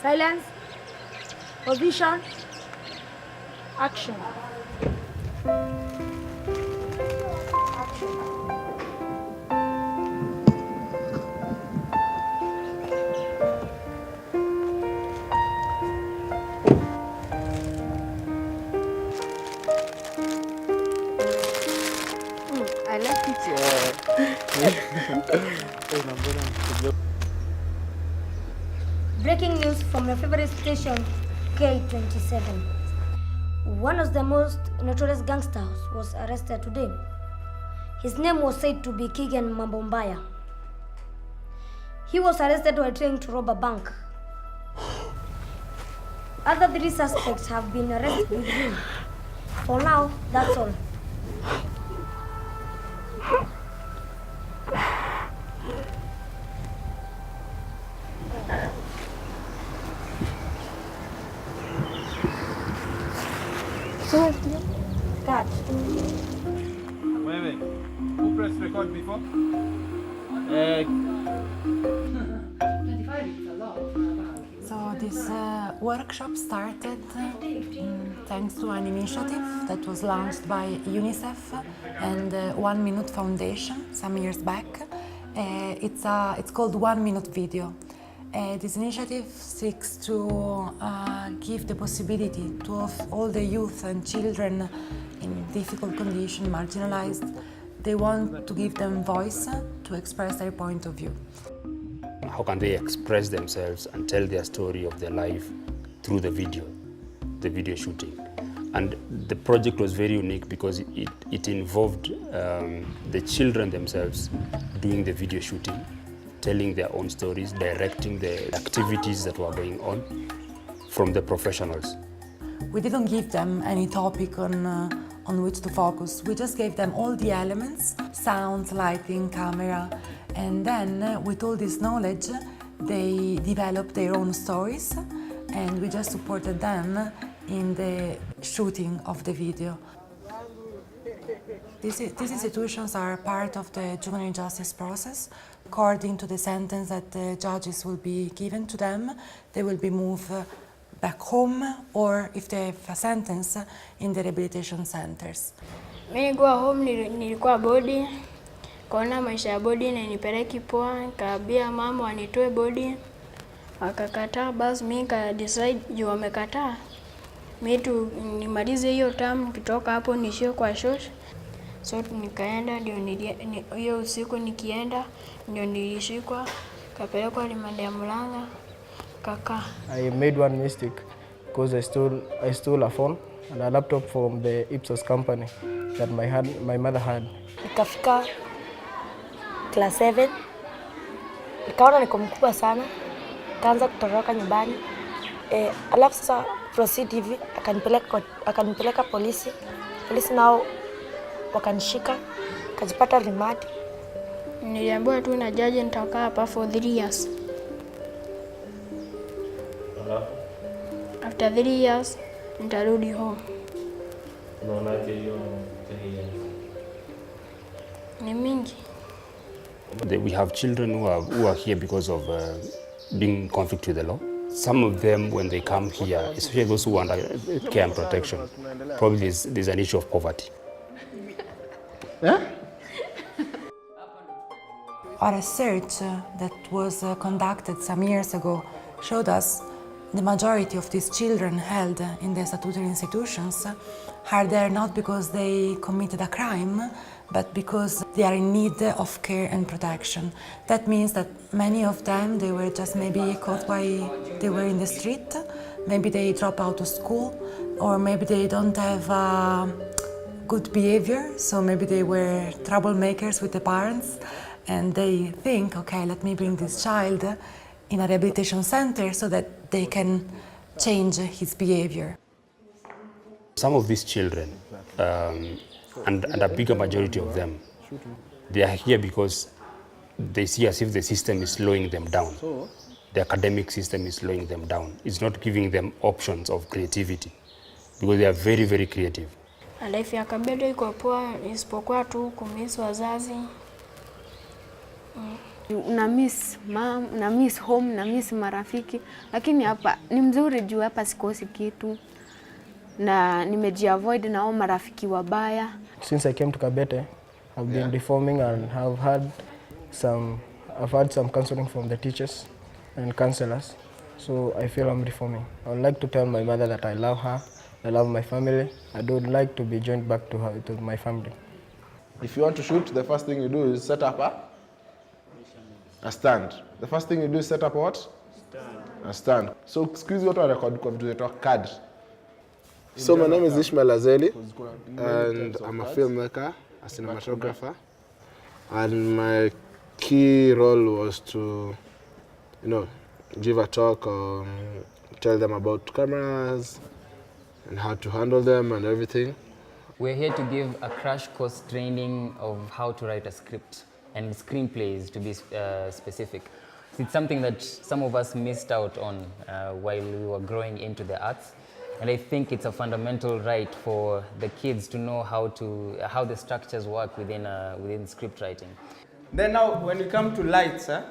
Silence. Position. Action. I like it. Breaking news from your favorite station, K27. One of the most notorious gangsters was arrested today. His name was said to be Kigan Mambombaya. He was arrested while trying to rob a bank. Other 3 suspects have been arrested with him. For now, that's all. Cut. Wait. Who pressed record before? 25 is a lot. So this workshop started thanks to an initiative that was launched by UNICEF and 1 Minute Foundation some years back. It's called 1 Minute Video. This initiative seeks to give the possibility to all the youth and children in difficult conditions, marginalized. They want to give them voice to express their point of view. How can they express themselves and tell their story of their life through the video shooting? And the project was very unique because it involved the children themselves doing the video shooting, telling their own stories, directing the activities that were going on from the professionals. We didn't give them any topic on which to focus. We just gave them all the elements, sound, lighting, camera, and then with all this knowledge, they developed their own stories, and we just supported them in the shooting of the video. These institutions are part of the juvenile justice process. According to the sentence that the judges will be given to them, they will be moved back home, or if they have a sentence, in the rehabilitation centers. Mimi nilikuwa home, nilikuwa bodi, kaona maisha ya bodi na nipeleki poa, nikaambia mama wanitoe bodi, wakakataa. Basi mimi nika decide juu wamekataa, mimi tu nimalize hiyo term, kitoka hapo nishie kwa shosh. So nikaenda, ndio hiyo usiku nikienda ndio nilishikwa, kapelekwa rimande ya Murang'a, kaka. I made one mistake because I stole a phone and a laptop from the Ipsos company that my mother had. Nikafika class 7, nikaona niko mkubwa sana, kaanza kutoroka nyumbani. Alafu sasa proceed hivi, akanipeleka polisi. Polisi nao wakanishika, kajipata rimadi. Niliambiwa tu na judge nitakaa hapa for 3 years. After 3 years, nitarudi home. Unaonaje hiyo 3 years? Ni mingi. We have children who are here because of being in conflict with the law. Some of them, when they come here, especially those who want care and protection, probably there's an issue of poverty. Our research that was conducted some years ago showed us the majority of these children held in the statutory institutions are there not because they committed a crime, but because they are in need of care and protection. That means that many of them, they were just maybe caught while they were in the street, maybe they drop out of school, or maybe they don't have good behavior, so maybe they were troublemakers with the parents, and they think, okay, let me bring this child in a rehabilitation center so that they can change his behavior. Some of these children, and a bigger majority of them, they are here because they see as if the system is slowing them down. The academic system is slowing them down. It's not giving them options of creativity because they are very, very creative. Life ya Kabedo iko poa isipokuwa tu kumisi wazazi. Una miss mom, una miss home, na miss marafiki, lakini hapa ni mzuri juu hapa sikosi kitu na nimejiavoid na hao marafiki wabaya. Since I came to Kabete, I've been reforming and I've had some counseling from the teachers and counselors. So I feel I'm reforming. I would like to tell my mother that I love her, I love my family. I would like to be joined back to her, to my family. If you want to shoot, the first thing you do is set up a stand. The first thing you do is set up a what? Stand. A stand. So excuse me, what I record to card. So my name is Ishmael Azeli, and I'm a filmmaker, a cinematographer, and my key role was to, give a talk, tell them about cameras and how to handle them and everything. We're here to give a crash course training of how to write a script and screenplays, to be specific. It's something that some of us missed out on while we were growing into the arts. And I think it's a fundamental right for the kids to know how the structures work within script writing. Then now, when we come to lights, to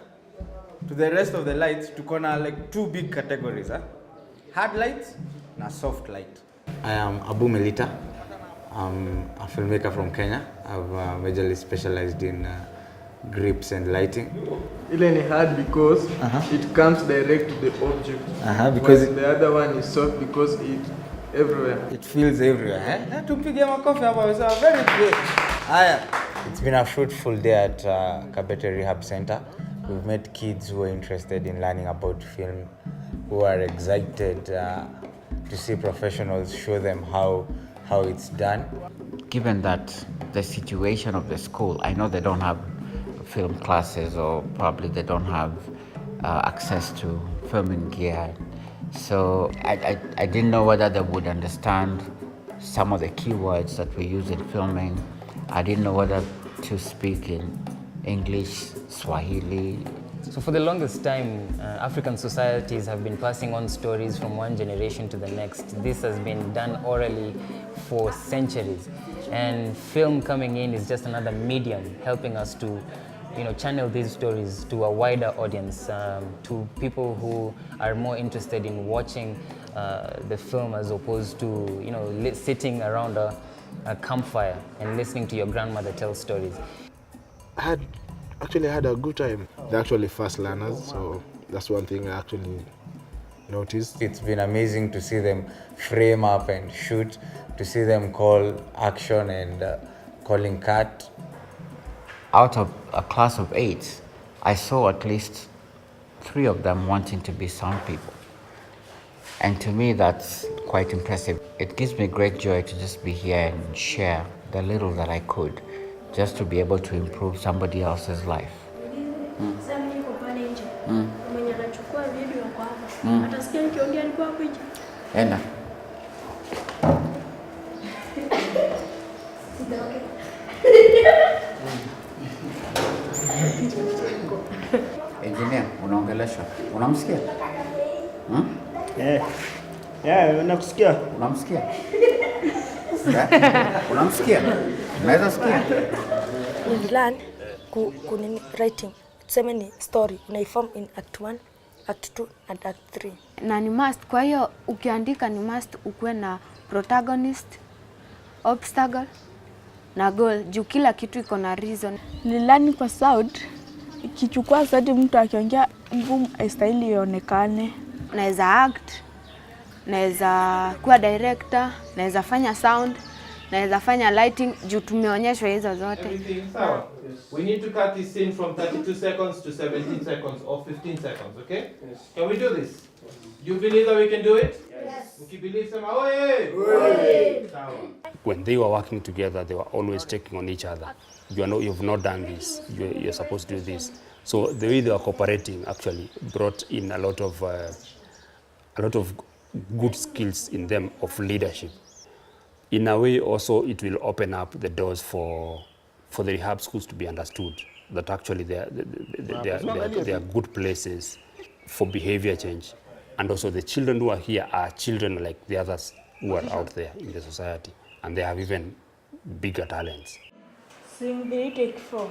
the rest of the lights, to corner like two big categories, hard lights and soft light. I am Abu Melita. I'm a filmmaker from Kenya. I've majorly specialized in grips and lighting. Ile ni hard because it comes direct to the object. Because the other one is soft because it everywhere. It feels everywhere. Tupige makofi hapa, it's very good. Haya. It's been a fruitful day at Kabete Rehab Center. We've met kids who are interested in learning about film, who are excited to see professionals show them how it's done. Given that the situation of the school, I know they don't have film classes, or probably they don't have access to filming gear. So I didn't know whether they would understand some of the keywords that we use in filming. I didn't know whether to speak in English, Swahili. So for the longest time, African societies have been passing on stories from one generation to the next. This has been done orally for centuries. And film coming in is just another medium helping us to channel these stories to a wider audience, to people who are more interested in watching the film as opposed to sitting around a campfire and listening to your grandmother tell stories. I actually had a good time. They're actually fast learners, so that's one thing I actually noticed. It's been amazing to see them frame up and shoot, to see them call action and calling cut. Out of a class of 8, I saw at least 3 of them wanting to be sound people. And to me, that's quite impressive. It gives me great joy to just be here and share the little that I could, just to be able to improve somebody else's life. Enda. Engineer, unaongeleshwa. Unamsikia? Nakusikia. Unamsikia? Unamsikia? Unaweza sikia? We learn writing. Tuseme ni story. Unaiform in act 1, act 2 and act 3. Na ni must, kwa hiyo ukiandika ni must ukuwe na protagonist, obstacle na goal. Juu kila kitu iko na reason. Nilani kwa sound, ikichukua sauti mtu akiongea ngumu haistahili ionekane. Naweza act, naweza kuwa director, naweza fanya sound, naweza fanya lighting, juu tumeonyeshwa hizo zote. Sawa. We need to cut this scene from 32 seconds to 17 seconds or 15 seconds, okay? Yes. Can we do this? Do you believe that we can do it? Yes. If you believe, say, "Oye!" When they were working together, they were always checking on each other. You've not done this. You're supposed to do this. So the way they were cooperating actually brought in a lot of good skills in them of leadership. In a way, also, it will open up the doors for the rehab schools to be understood that actually they are good places for behavior change. And also the children who are here are children like the others who are out there in the society, and they have even bigger talents. Sing the take 4.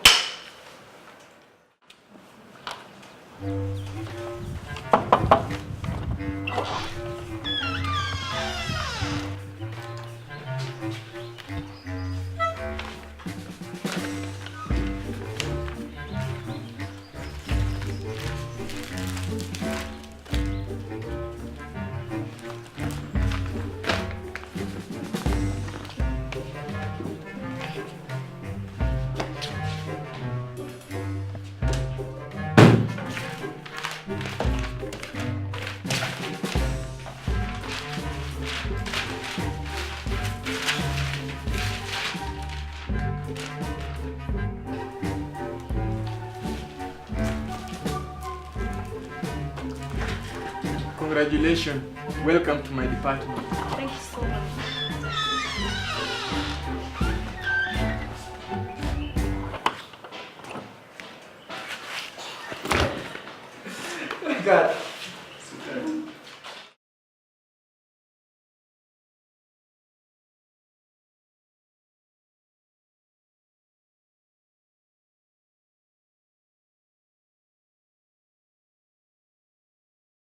Congratulations. Welcome to my department. Thank you so much. God.